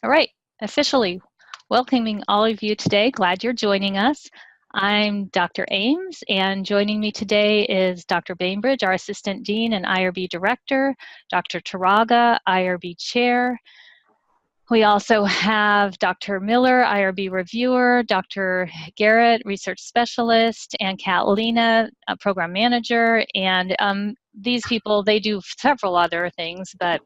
All right, officially welcoming all of you today. Glad you're joining us. I'm Dr. Ames, and joining me today is Dr. Bainbridge, our Assistant Dean and IRB Director, Dr. Taraga, IRB Chair. We also have Dr. Miller, IRB Reviewer, Dr. Garrett, Research Specialist, and Catalina, Program Manager. And these people, they do several other things, but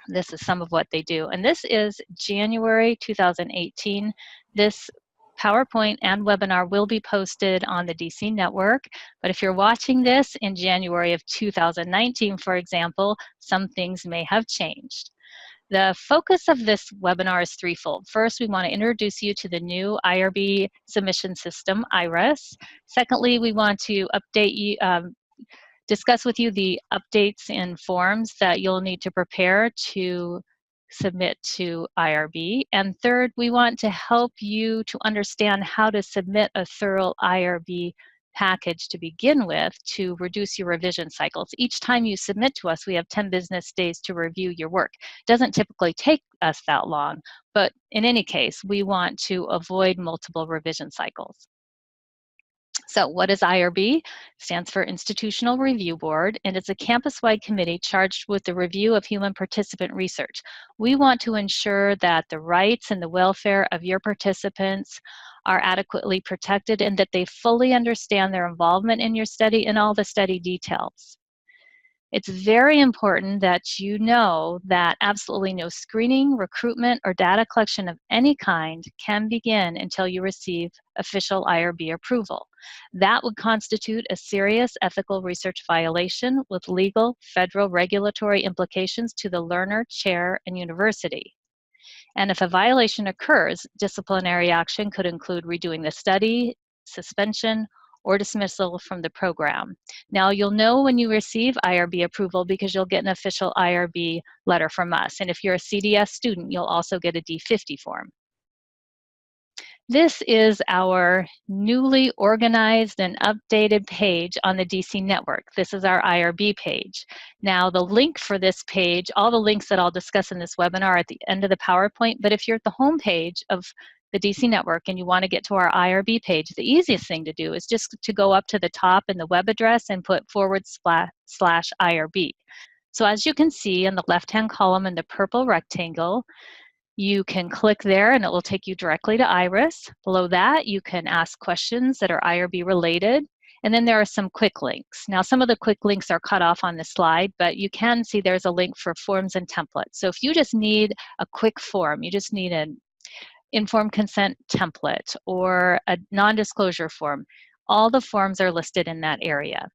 this is some of what they do. And this is January 2018. This PowerPoint and webinar will be posted on the DC network, but if you're watching this in January of 2019, for example, some things may have changed. The focus of this webinar is threefold. First, we want to introduce you to the new IRB submission system, IRIS. Secondly, we want to update you, discuss with you the updates and forms that you'll need to prepare to submit to IRB. And third, we want to help you to understand how to submit a thorough IRB package to begin with to reduce your revision cycles. Each time you submit to us, we have 10 business days to review your work. It doesn't typically take us that long, but in any case, we want to avoid multiple revision cycles. So what is IRB? It stands for Institutional Review Board, and it's a campus-wide committee charged with the review of human participant research. We want to ensure that the rights and the welfare of your participants are adequately protected and that they fully understand their involvement in your study and all the study details. It's very important that you know that absolutely no screening, recruitment, or data collection of any kind can begin until you receive official IRB approval. That would constitute a serious ethical research violation with legal, federal regulatory implications to the learner, chair, and university. And if a violation occurs, disciplinary action could include redoing the study, suspension, or dismissal from the program. Now, you'll know when you receive IRB approval because you'll get an official IRB letter from us. And if you're a CDS student, you'll also get a D50 form. This is our newly organized and updated page on the DC network. This is our IRB page. Now, the link for this page, all the links that I'll discuss in this webinar are at the end of the PowerPoint, but if you're at the home page of the DC network and you want to get to our IRB page, the easiest thing to do is just to go up to the top in the web address and put /IRB. So as you can see in the left-hand column in the purple rectangle, you can click there and it will take you directly to IRIS. Below that, you can ask questions that are IRB related. And then there are some quick links. Now, some of the quick links are cut off on the slide, but you can see there's a link for forms and templates. So if you just need a quick form, you just need an informed consent template or a non-disclosure form, all the forms are listed in that area.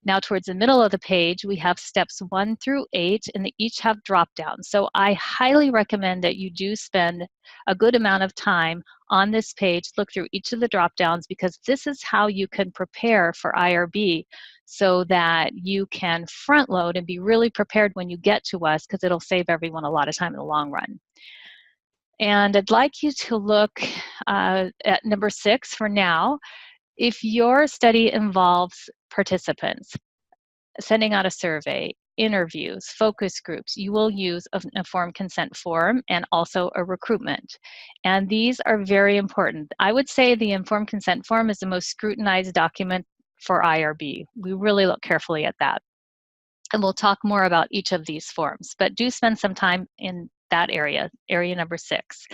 Now, towards the middle of the page, we have steps 1 through 8, and they each have drop-downs. So I highly recommend that you do spend a good amount of time on this page, look through each of the drop-downs, because this is how you can prepare for IRB so that you can front load and be really prepared when you get to us, because it'll save everyone a lot of time in the long run. And I'd like you to look at number 6 for now. If your study involves participants, sending out a survey, interviews, focus groups, you will use an informed consent form and also a recruitment. And these are very important. I would say the informed consent form is the most scrutinized document for IRB. We really look carefully at that. And we'll talk more about each of these forms, but do spend some time in that area number 6.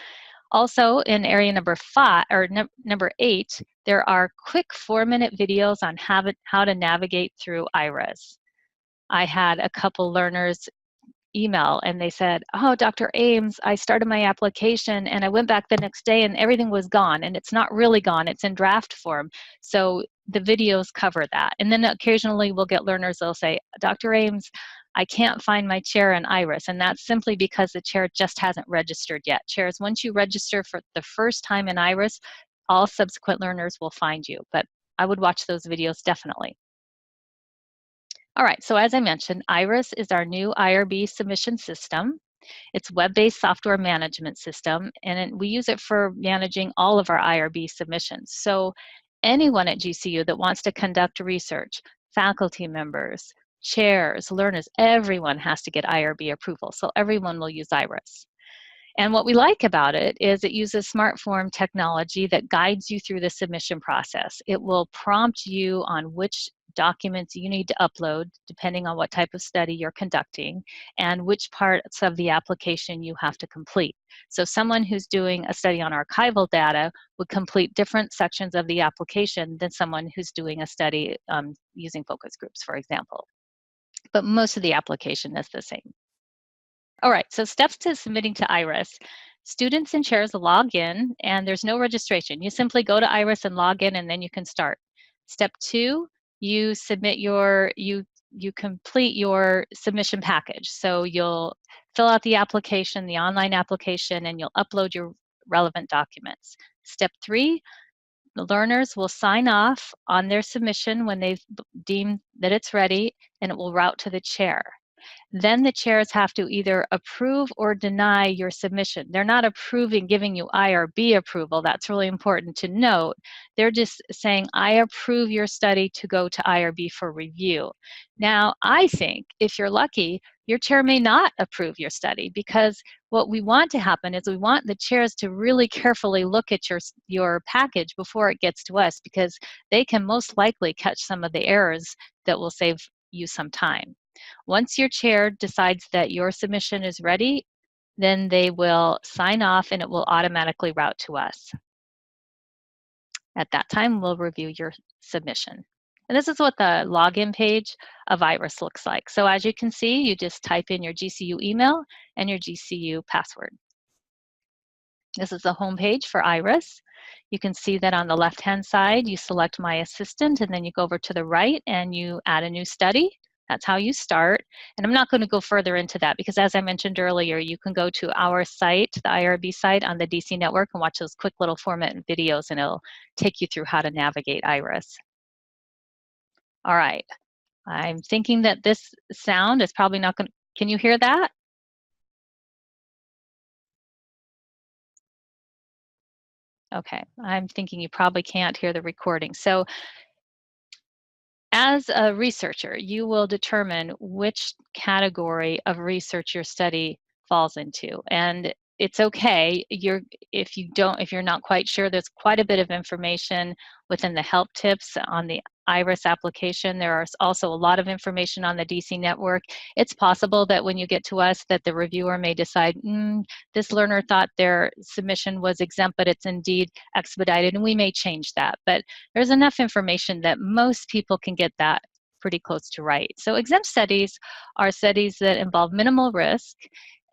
Also, in area number 5 or number 8, there are quick 4-minute videos on how to navigate through IRIS. I had a couple learners email and they said, "Oh, Dr. Ames, I started my application and I went back the next day and everything was gone." And it's not really gone, it's in draft form. So the videos cover that. And then occasionally we'll get learners, they'll say, "Dr. Ames, I can't find my chair in IRIS." And that's simply because the chair just hasn't registered yet. Chairs, once you register for the first time in IRIS, all subsequent learners will find you. But I would watch those videos definitely. All right, so as I mentioned, IRIS is our new IRB submission system. It's web-based software management system, and we use it for managing all of our IRB submissions. So anyone at GCU that wants to conduct research, faculty members, chairs, learners, everyone has to get IRB approval. So everyone will use IRIS. And what we like about it is it uses smart form technology that guides you through the submission process. It will prompt you on which documents you need to upload, depending on what type of study you're conducting, and which parts of the application you have to complete. So someone who's doing a study on archival data would complete different sections of the application than someone who's doing a study using focus groups, for example. But most of the application is the same. All right, so steps to submitting to IRIS. Students and chairs log in and there's no registration. You simply go to IRIS and log in and then you can start. Step 2, you submit you complete your submission package. So you'll fill out the application, the online application, and you'll upload your relevant documents. Step 3, the learners will sign off on their submission when they've deemed that it's ready, and it will route to the chair. Then the chairs have to either approve or deny your submission. They're not approving, giving you IRB approval. That's really important to note. They're just saying, I approve your study to go to IRB for review. Now, I think if you're lucky, your chair may not approve your study, because what we want to happen is we want the chairs to really carefully look at your package before it gets to us, because they can most likely catch some of the errors that will save you some time. Once your chair decides that your submission is ready, then they will sign off and it will automatically route to us. At that time, we'll review your submission. And this is what the login page of IRIS looks like. So as you can see, you just type in your GCU email and your GCU password. This is the home page for IRIS. You can see that on the left-hand side, you select My Assistant, and then you go over to the right and you add a new study. That's how you start. And I'm not going to go further into that because, as I mentioned earlier, you can go to our site, the IRB site on the DC network, and watch those quick little 4-minute videos, and it'll take you through how to navigate IRIS. All right. I'm thinking that this sound is probably not going to, can you hear that? Okay, I'm thinking you probably can't hear the recording. So as a researcher, you will determine which category of research your study falls into. And it's okay, if you're not quite sure, there's quite a bit of information within the help tips on the IRIS application. There are also a lot of information on the DC network. It's possible that when you get to us that the reviewer may decide, this learner thought their submission was exempt, but it's indeed expedited, and we may change that. But there's enough information that most people can get that pretty close to right. So exempt studies are studies that involve minimal risk,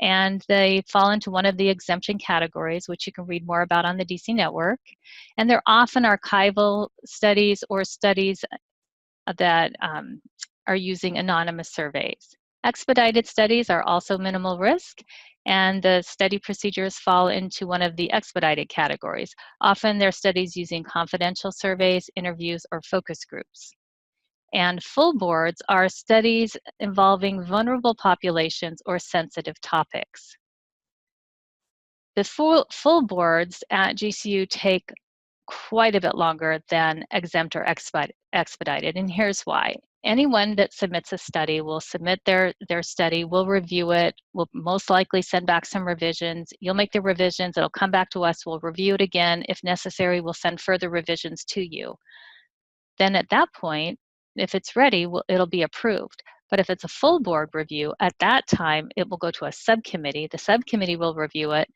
and they fall into one of the exemption categories, which you can read more about on the DC network. And they're often archival studies or studies that are using anonymous surveys. Expedited studies are also minimal risk, and the study procedures fall into one of the expedited categories. Often they're studies using confidential surveys, interviews, or focus groups. And full boards are studies involving vulnerable populations or sensitive topics. The full boards at GCU take quite a bit longer than exempt or expedited, and here's why. Anyone that submits a study will submit their study, we'll review it, we'll most likely send back some revisions. You'll make the revisions, it'll come back to us, we'll review it again. If necessary, we'll send further revisions to you. Then at that point, if it's ready, it'll be approved. But if it's a full board review, at that time, it will go to a subcommittee. The subcommittee will review it.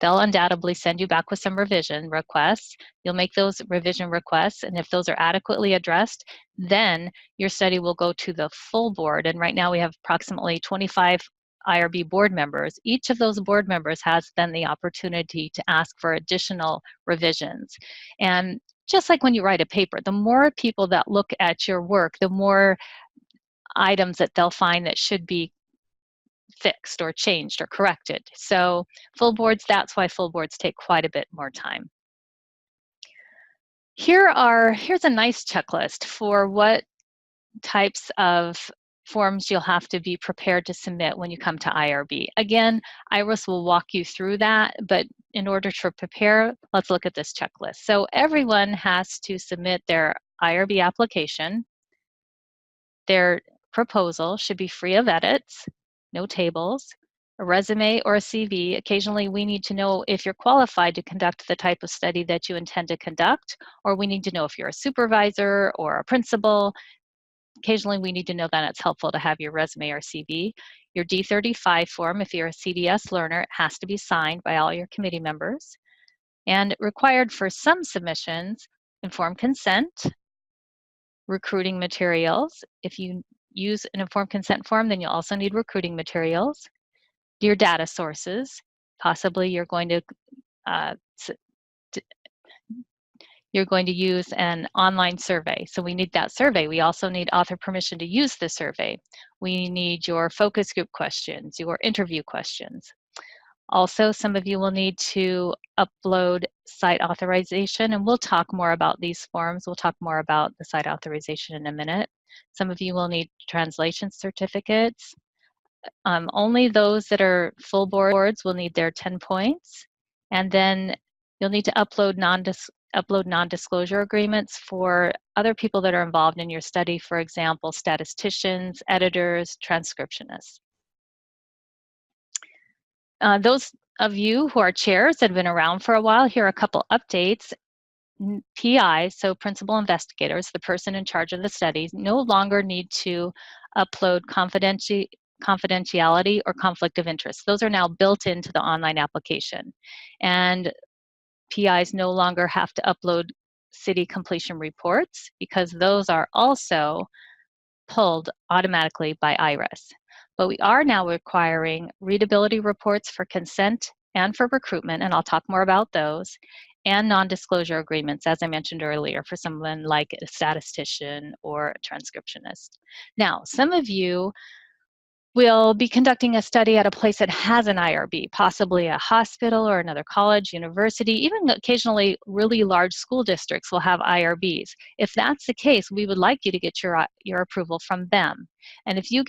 They'll undoubtedly send you back with some revision requests. You'll make those revision requests, and if those are adequately addressed, then your study will go to the full board. And right now we have approximately 25 IRB board members. Each of those board members has then the opportunity to ask for additional revisions. And just like when you write a paper, the more people that look at your work, the more items that they'll find that should be fixed or changed or corrected. So full boards, that's why full boards take quite a bit more time. Here's a nice checklist for what types of forms you'll have to be prepared to submit when you come to IRB. Again, IRIS will walk you through that, but in order to prepare, let's look at this checklist. So everyone has to submit their IRB application. Their proposal should be free of edits, no tables. a resume, or a CV. Occasionally, we need to know if you're qualified to conduct the type of study that you intend to conduct, or we need to know if you're a supervisor or a principal. Occasionally, we need to know that. It's helpful to have your resume or CV. Your D35 form, if you're a CDS learner, it has to be signed by all your committee members. And required for some submissions, informed consent, recruiting materials. If you use an informed consent form, then you'll also need recruiting materials. Your data sources, possibly you're going to use an online survey. So we need that survey. We also need author permission to use the survey. We need your focus group questions, your interview questions. Also, some of you will need to upload site authorization, and we'll talk more about these forms. We'll talk more about the site authorization in a minute. Some of you will need translation certificates. Only those that are full boards will need their 10 points. And then you'll need to upload non-disclosure agreements for other people that are involved in your study, for example, statisticians, editors, transcriptionists. Those of you who are chairs that have been around for a while, here are a couple updates. PIs, so principal investigators, the person in charge of the studies, no longer need to upload confidentiality or conflict of interest. Those are now built into the online application. And PIs no longer have to upload city completion reports because those are also pulled automatically by IRIS. But we are now requiring readability reports for consent and for recruitment, and I'll talk more about those, and non-disclosure agreements, as I mentioned earlier, for someone like a statistician or a transcriptionist. Now, some of you will be conducting a study at a place that has an IRB, possibly a hospital or another college, university, even occasionally really large school districts will have IRBs. If that's the case, we would like you to get your approval from them. And if you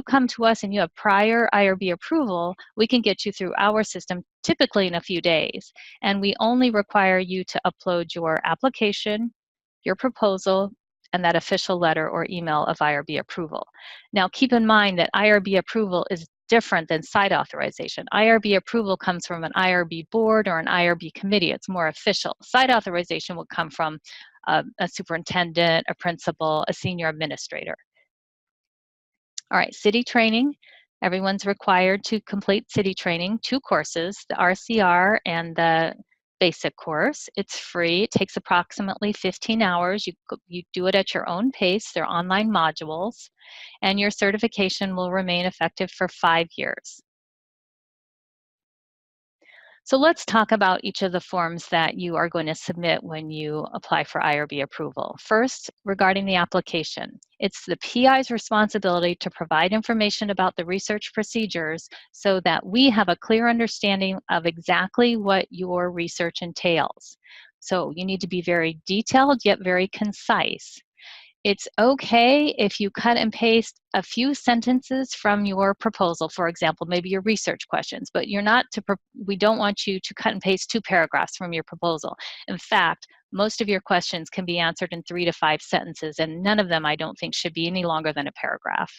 come to us and you have prior IRB approval, we can get you through our system typically in a few days. And we only require you to upload your application, your proposal, and that official letter or email of IRB approval. Now, keep in mind that IRB approval is different than site authorization. IRB approval comes from an IRB board or an IRB committee. It's more official. Site authorization will come from a superintendent, a principal, a senior administrator. All right, city training. Everyone's required to complete city training, 2 courses, the RCR and the basic course. It's free. It takes approximately 15 hours. You do it at your own pace. They're online modules. And your certification will remain effective for 5 years. So let's talk about each of the forms that you are going to submit when you apply for IRB approval. First, regarding the application, it's the PI's responsibility to provide information about the research procedures so that we have a clear understanding of exactly what your research entails. So you need to be very detailed yet very concise. It's okay if you cut and paste a few sentences from your proposal, for example, maybe your research questions, but we don't want you to cut and paste 2 paragraphs from your proposal. In fact, most of your questions can be answered in 3 to 5 sentences, and none of them I don't think should be any longer than a paragraph.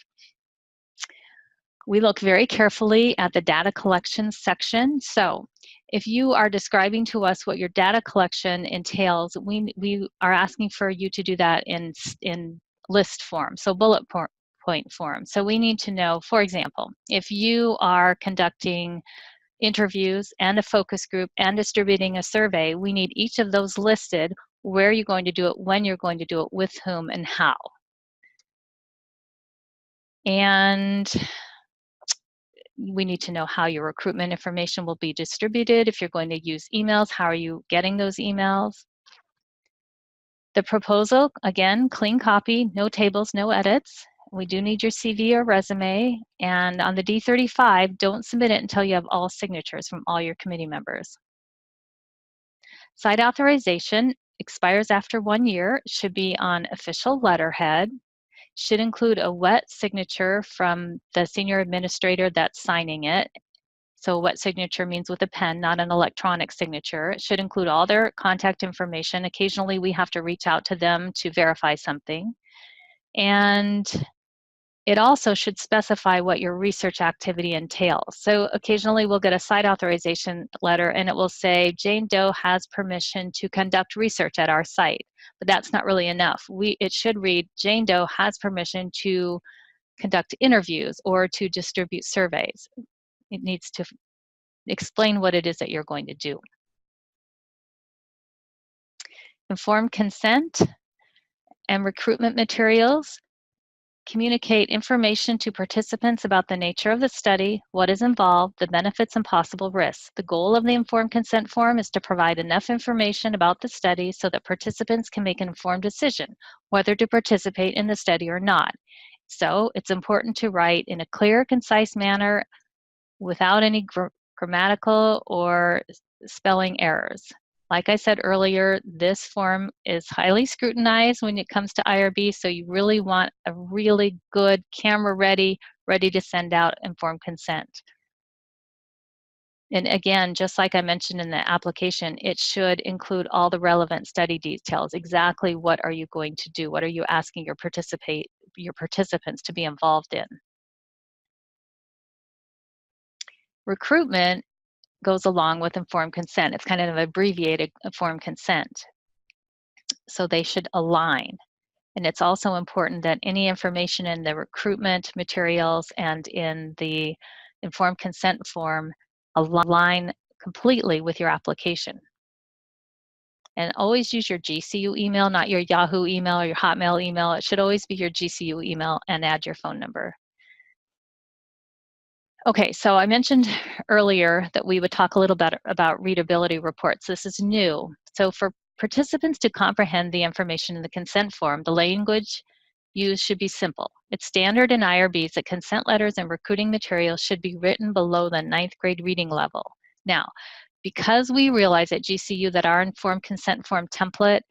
We look very carefully at the data collection section. So if you are describing to us what your data collection entails, we are asking for you to do that in list form, so bullet point form. So we need to know, for example, if you are conducting interviews and a focus group and distributing a survey, we need each of those listed, where you're going to do it, when you're going to do it, with whom, and how. And we need to know how your recruitment information will be distributed. If you're going to use emails, how are you getting those emails? The proposal, again, clean copy, no tables, no edits. We do need your CV or resume. And on the D35, don't submit it until you have all signatures from all your committee members. Site authorization expires after 1 year, should be on official letterhead, should include a wet signature from the senior administrator that's signing it. So wet signature means with a pen, not an electronic signature. It should include all their contact information. Occasionally we have to reach out to them to verify something. And it also should specify what your research activity entails. So occasionally we'll get a site authorization letter and it will say, Jane Doe has permission to conduct research at our site. But that's not really enough. It should read, Jane Doe has permission to conduct interviews or to distribute surveys. It needs to explain what it is that you're going to do. Informed consent and recruitment materials communicate information to participants about the nature of the study, what is involved, the benefits and possible risks. The goal of the informed consent form is to provide enough information about the study so that participants can make an informed decision whether to participate in the study or not. So it's important to write in a clear, concise manner without any grammatical or spelling errors. Like I said earlier, this form is highly scrutinized when it comes to IRB, so you really want a really good camera ready to send out informed consent. And again, just like I mentioned in the application, it should include all the relevant study details. Exactly what are you going to do? What are you asking your participants to be involved in? Recruitment goes along with informed consent. It's kind of an abbreviated informed consent. So they should align. And it's also important that any information in the recruitment materials and in the informed consent form align completely with your application. And always use your GCU email, not your Yahoo email or your Hotmail email. It should always be your GCU email and add your phone number. Okay, so I mentioned earlier that we would talk a little bit about readability reports. This is new. So for participants to comprehend the information in the consent form, the language used should be simple. It's standard in IRBs that consent letters and recruiting materials should be written below the 9th grade reading level. Now, because we realize at GCU that our informed consent form template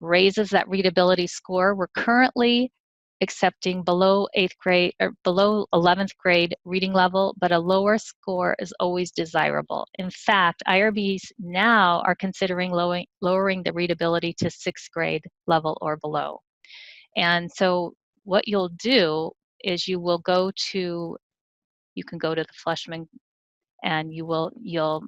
raises that readability score, we're currently accepting below 8th grade or below 11th grade reading level, but a lower score is always desirable. In fact, IRBs now are considering lowering the readability to 6th grade level or below. And so what you'll do is you can go to the Fleshman and you'll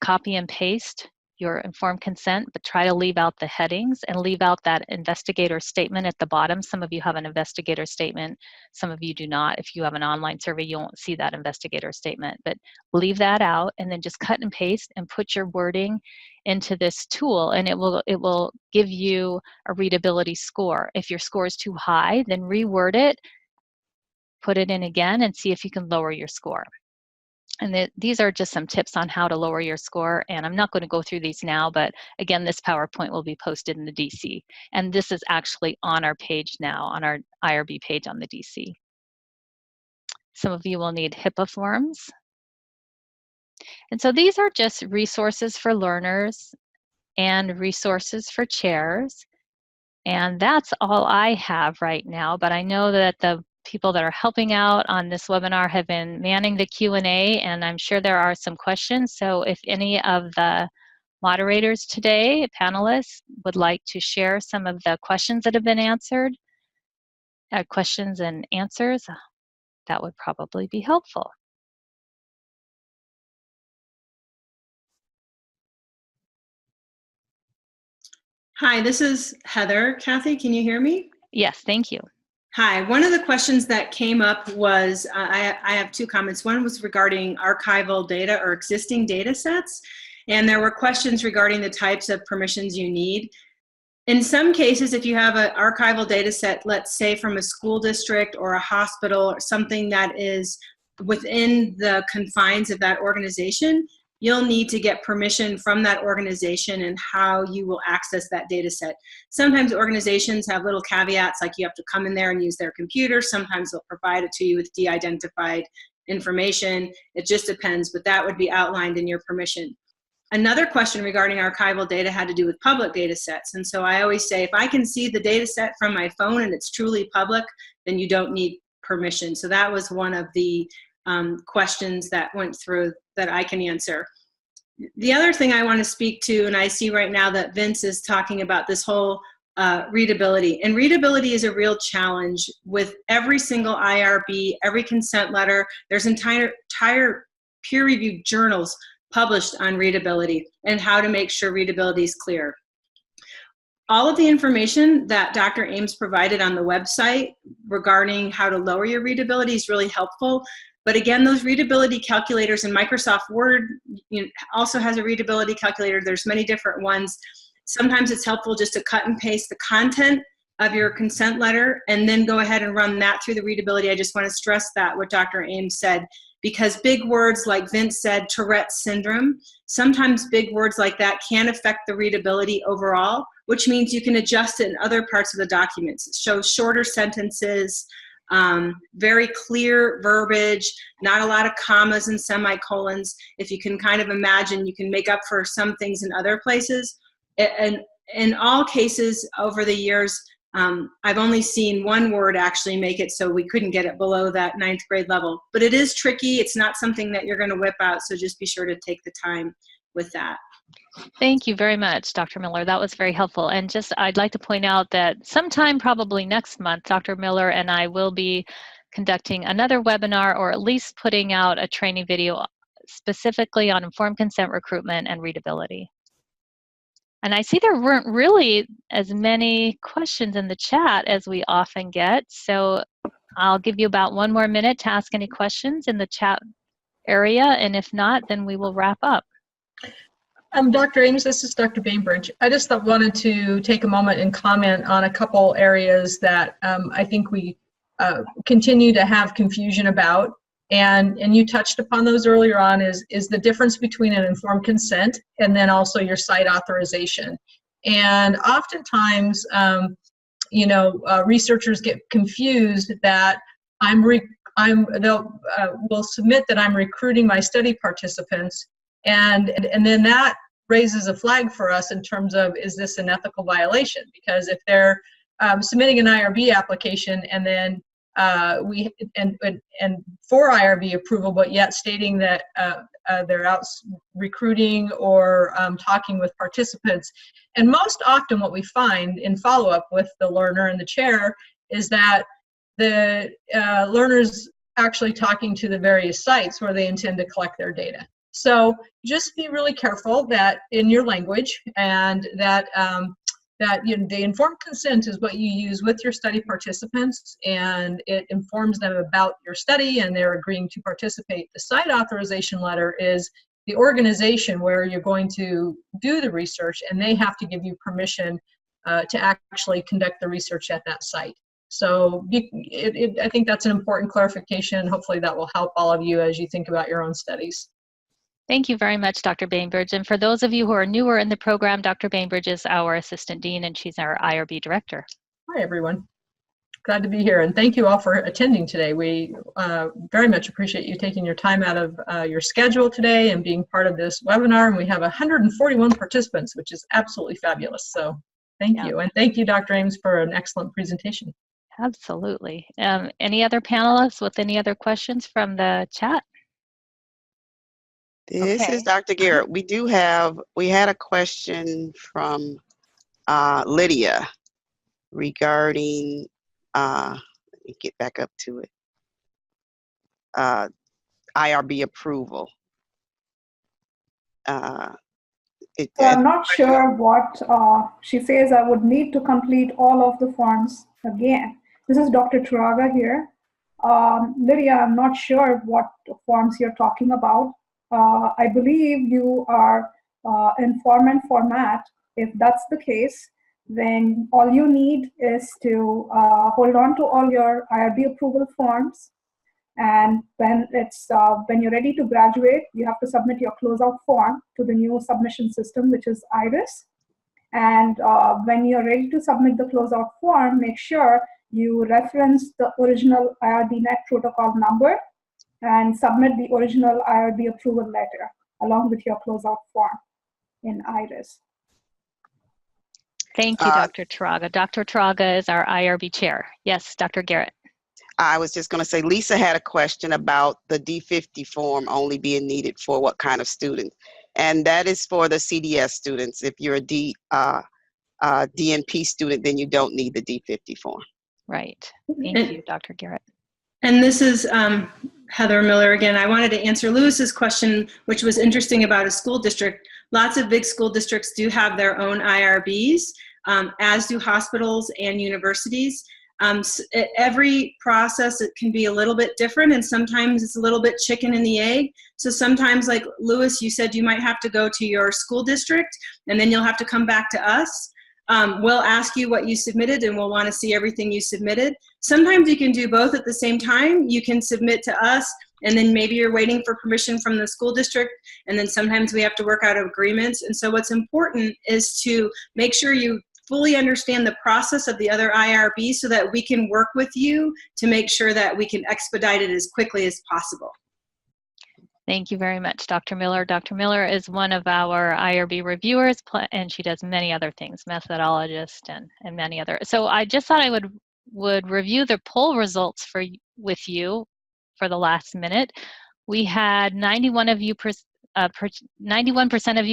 copy and paste your informed consent, but try to leave out the headings and leave out that investigator statement at the bottom. Some of you have an investigator statement, some of you do not. If you have an online survey, you won't see that investigator statement, but leave that out and then just cut and paste and put your wording into this tool, and it will give you a readability score. If your score is too high, then reword it, put it in again, and see if you can lower your score. And these are just some tips on how to lower your score. And I'm not going to go through these now, but again, this PowerPoint will be posted in the DC. And this is actually on our page now, on our IRB page on the DC. Some of you will need HIPAA forms. And so these are just resources for learners and resources for chairs. And that's all I have right now, but I know that the people that are helping out on this webinar have been manning the Q&A, and I'm sure there are some questions. So if any of the moderators today, panelists, would like to share some of the questions that have been answered, questions and answers, that would probably be helpful. Hi, this is Heather. Kathy, can you hear me? Yes, thank you. Hi, one of the questions that came up was, I have two comments. One was regarding archival data or existing data sets, and there were questions regarding the types of permissions you need. In some cases, if you have an archival data set, let's say from a school district or a hospital or something that is within the confines of that organization, you'll need to get permission from that organization and how you will access that data set. Sometimes organizations have little caveats, like you have to come in there and use their computer. Sometimes they'll provide it to you with de-identified information. It just depends, but that would be outlined in your permission. Another question regarding archival data had to do with public data sets. And so I always say, if I can see the data set from my phone and it's truly public, then you don't need permission. So that was one of the questions that went through that I can answer. The other thing I want to speak to, and I see right now that Vince is talking about this whole readability. And readability is a real challenge with every single IRB, every consent letter. There's entire peer-reviewed journals published on readability and how to make sure readability is clear. All of the information that Dr. Ames provided on the website regarding how to lower your readability is really helpful. But again, those readability calculators in Microsoft Word also has a readability calculator. There's many different ones. Sometimes it's helpful just to cut and paste the content of your consent letter and then go ahead and run that through the readability. I just want to stress that, what Dr. Ames said, because big words like Vince said, Tourette's syndrome, sometimes big words like that can affect the readability overall, which means you can adjust it in other parts of the documents. It shows shorter sentences, very clear verbiage, not a lot of commas and semicolons. If you can kind of imagine, you can make up for some things in other places. And in all cases over the years, I've only seen one word actually make it so we couldn't get it below that 9th grade level. But it is tricky. It's not something that you're going to whip out, so just be sure to take the time with that. Thank you very much, Dr. Miller. That was very helpful. And just I'd like to point out that sometime probably next month, Dr. Miller and I will be conducting another webinar, or at least putting out a training video specifically on informed consent recruitment and readability. And I see there weren't really as many questions in the chat as we often get, so I'll give you about 1 more minute to ask any questions in the chat area, and if not, then we will wrap up. Dr. Ames, this is Dr. Bainbridge. I just wanted to take a moment and comment on a couple areas that I think we continue to have confusion about. And you touched upon those earlier on, is the difference between an informed consent and then also your site authorization. And oftentimes, researchers get confused that will submit that I'm recruiting my study participants, and then that raises a flag for us in terms of, is this an ethical violation? Because if they're submitting an IRB application and then for IRB approval, but yet stating that they're out recruiting or talking with participants. And most often what we find in follow-up with the learner and the chair is that the learner's actually talking to the various sites where they intend to collect their data. So just be really careful that in your language, and that the informed consent is what you use with your study participants, and it informs them about your study and they're agreeing to participate. The site authorization letter is the organization where you're going to do the research, and they have to give you permission to actually conduct the research at that site. So I think that's an important clarification. Hopefully that will help all of you as you think about your own studies. Thank you very much, Dr. Bainbridge. And for those of you who are newer in the program, Dr. Bainbridge is our Assistant Dean, and she's our IRB Director. Hi, everyone. Glad to be here, and thank you all for attending today. We very much appreciate you taking your time out of your schedule today and being part of this webinar. And we have 141 participants, which is absolutely fabulous. So thank you. And thank you, Dr. Ames, for an excellent presentation. Absolutely. Any other panelists with any other questions from the chat? This is Dr. Garrett. We had a question from Lydia regarding, let me get back up to it, IRB approval. So I'm not sure what she says. I would need to complete all of the forms again. This is Dr. Turaga here. Lydia, I'm not sure what forms you're talking about. I believe you are in form and format. If that's the case, then all you need is to hold on to all your IRB approval forms. And when you're ready to graduate, you have to submit your closeout form to the new submission system, which is IRIS. And when you're ready to submit the closeout form, make sure you reference the original IRB net protocol number and submit the original IRB approval letter along with your closeout form in IRIS. Thank you, Dr. Turaga. Dr. Turaga is our IRB chair. Yes, Dr. Garrett. I was just going to say, Lisa had a question about the D50 form only being needed for what kind of student, and that is for the CDS students. If you're a DNP student, then you don't need the D50 form. Right. Thank you, Dr. Garrett. And this is Heather Miller again. I wanted to answer Lewis's question, which was interesting about a school district. Lots of big school districts do have their own IRBs, as do hospitals and universities. Every process, it can be a little bit different, and sometimes it's a little bit chicken and the egg. So sometimes, like Lewis, you said you might have to go to your school district, and then you'll have to come back to us. We'll ask you what you submitted, and we'll want to see everything you submitted. Sometimes you can do both at the same time. You can submit to us, and then maybe you're waiting for permission from the school district, and then sometimes we have to work out agreements. And so what's important is to make sure you fully understand the process of the other IRB so that we can work with you to make sure that we can expedite it as quickly as possible. Thank you very much, Dr. Miller. Dr. Miller is one of our IRB reviewers, and she does many other things, methodologist and many other. So I just thought I would review the poll results with you for the last minute. We had 91% of you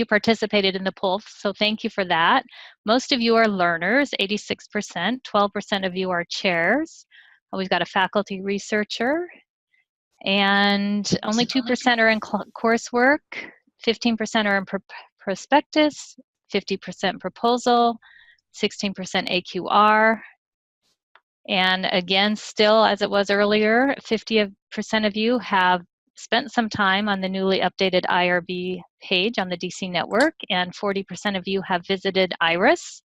participated in the poll, so thank you for that. Most of you are learners, 86%. 12% of you are chairs. We've got a faculty researcher, and only 2% are in coursework, 15% are in prospectus, 50% proposal, 16% AQR. And again, still, as it was earlier, 50% of you have spent some time on the newly updated IRB page on the DC network, and 40% of you have visited IRIS,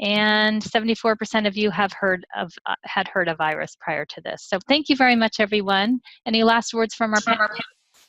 and 74% of you have had heard of IRIS prior to this. So thank you very much, everyone. Any last words from our panel?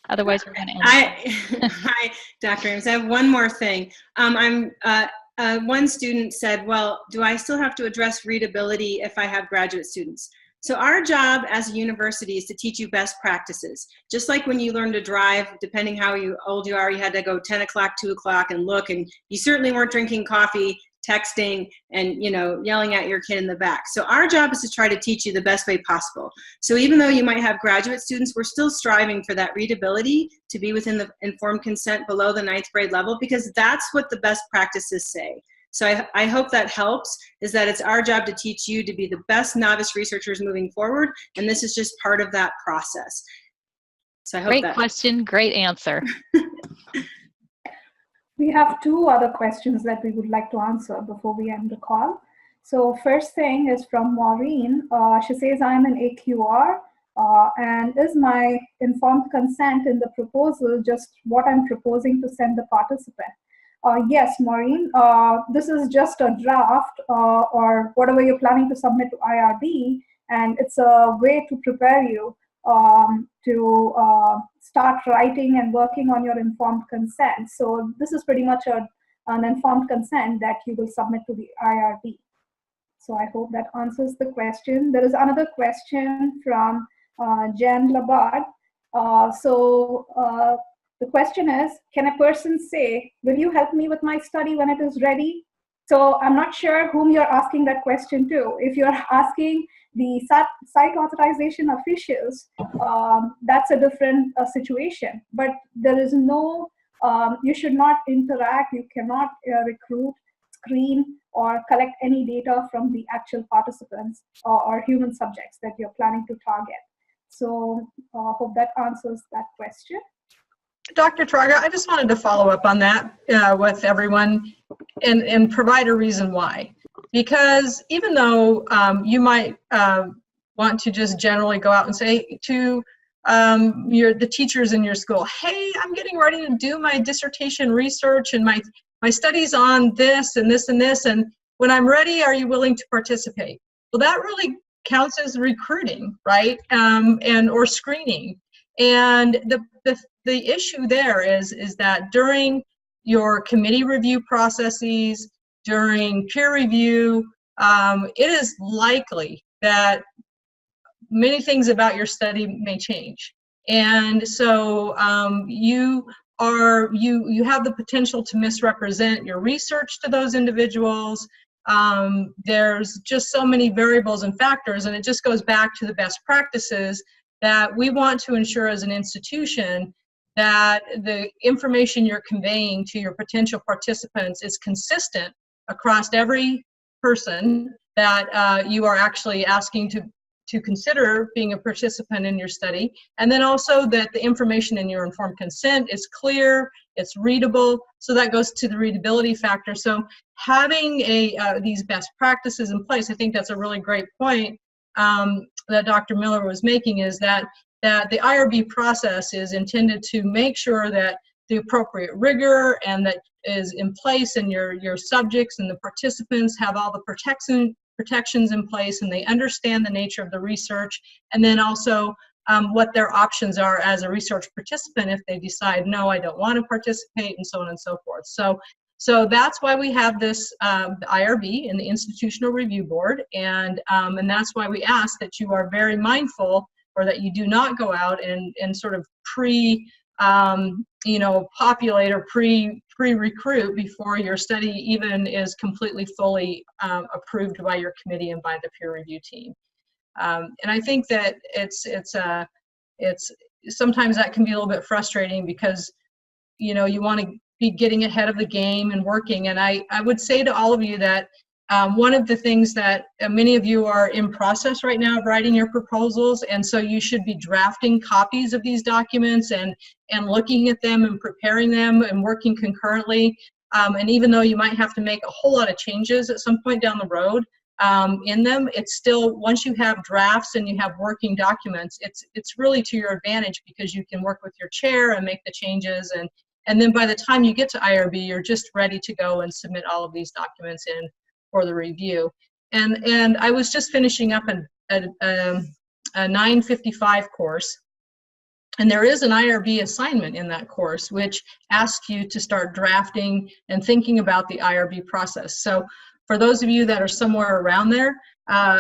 Otherwise, we're going to end. Hi, Dr. Ames. I have one more thing. One student said, well, do I still have to address readability if I have graduate students? So our job as a university is to teach you best practices. Just like when you learn to drive, depending how old you are, you had to go 10 o'clock, 2 o'clock and look, and you certainly weren't drinking coffee, texting, and yelling at your kid in the back. So our job is to try to teach you the best way possible. So even though you might have graduate students, we're still striving for that readability to be within the informed consent below the 9th grade level, because that's what the best practices say. So I hope that helps, is that it's our job to teach you to be the best novice researchers moving forward, and this is just part of that process. So I hope Great question, great answer. We have 2 other questions that we would like to answer before we end the call. So first thing is from Maureen. She says, I'm an AQR, and is my informed consent in the proposal just what I'm proposing to send the participant? Yes, Maureen, this is just a draft or whatever you're planning to submit to IRB, and it's a way to prepare you to start writing and working on your informed consent. So this is pretty much an informed consent that you will submit to the IRB. So I hope that answers the question. There is another question from Jen Labad. The question is, can a person say, will you help me with my study when it is ready? So I'm not sure whom you're asking that question to. If you're asking the site authorization officials, that's a different situation. But there is no, you should not interact, you cannot recruit, screen, or collect any data from the actual participants or human subjects that you're planning to target. So hope that answers that question. Dr. Traga, I just wanted to follow up on that with everyone and provide a reason why. Because even though you might want to just generally go out and say to the teachers in your school, hey, I'm getting ready to do my dissertation research and my studies on this and this and this, and when I'm ready, are you willing to participate? Well, that really counts as recruiting, right? Or screening. And the issue there is that during your committee review processes, during peer review, it is likely that many things about your study may change. And so you have the potential to misrepresent your research to those individuals. There's just so many variables and factors, and it just goes back to the best practices that we want to ensure as an institution that the information you're conveying to your potential participants is consistent across every person that you are actually asking to consider being a participant in your study, and then also that the information in your informed consent is clear, it's readable, so that goes to the readability factor. So having these best practices in place, I think that's a really great point that Dr. Miller was making, is that the IRB process is intended to make sure that the appropriate rigor and that is in place, and your subjects and the participants have all the protections in place, and they understand the nature of the research, and then also what their options are as a research participant if they decide, no, I don't want to participate, and so on and so forth. So that's why we have this the IRB and the Institutional Review Board, and that's why we ask that you are very mindful, or that you do not go out and sort of populate or pre-recruit before your study even is completely fully approved by your committee and by the peer review team. And I think that it's sometimes that can be a little bit frustrating, because you want to be getting ahead of the game and working. And I would say to all of you that one of the things that many of you are in process right now of writing your proposals, and so you should be drafting copies of these documents and looking at them and preparing them and working concurrently. And even though you might have to make a whole lot of changes at some point down the road in them, it's still, once you have drafts and you have working documents, it's really to your advantage, because you can work with your chair and make the changes, and then by the time you get to IRB, you're just ready to go and submit all of these documents in for the review. And I was just finishing up a 955 course, and there is an IRB assignment in that course which asks you to start drafting and thinking about the IRB process. So for those of you that are somewhere around there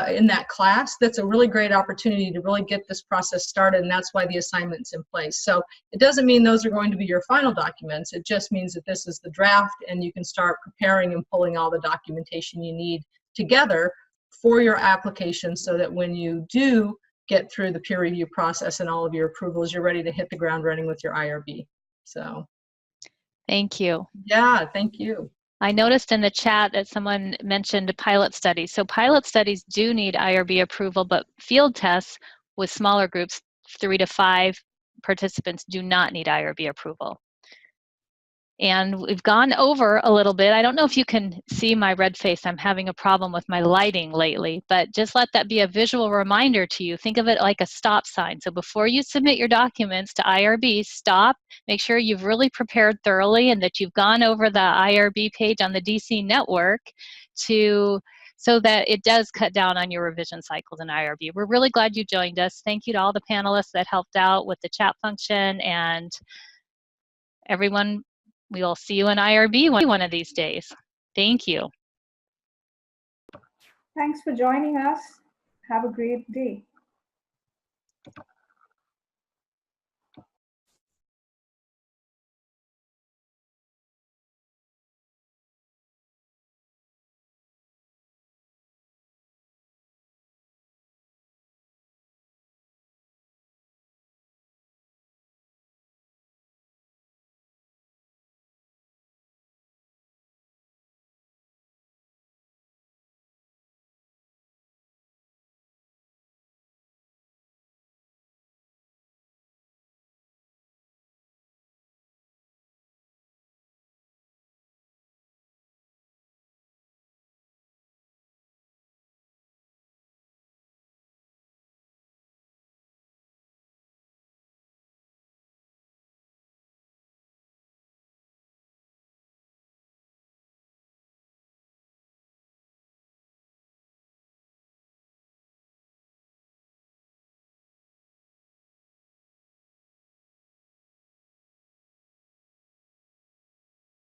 in that class, that's a really great opportunity to really get this process started, and that's why the assignment's in place. So it doesn't mean those are going to be your final documents, it just means that this is the draft, and you can start preparing and pulling all the documentation you need together for your application, so that when you do get through the peer review process and all of your approvals, you're ready to hit the ground running with your IRB. So Thank you. yeah, thank you. I noticed in the chat that someone mentioned pilot studies. So pilot studies do need IRB approval, but field tests with smaller groups, 3 to 5 participants, do not need IRB approval. And we've gone over a little bit. I don't know if you can see my red face. I'm having a problem with my lighting lately, but just let that be a visual reminder to you. Think of it like a stop sign. So before you submit your documents to IRB, stop, make sure you've really prepared thoroughly and that you've gone over the IRB page on the DC network so that it does cut down on your revision cycles in IRB. We're really glad you joined us. Thank you to all the panelists that helped out with the chat function, and everyone. We will see you in IRB one of these days. Thank you. Thanks for joining us. Have a great day.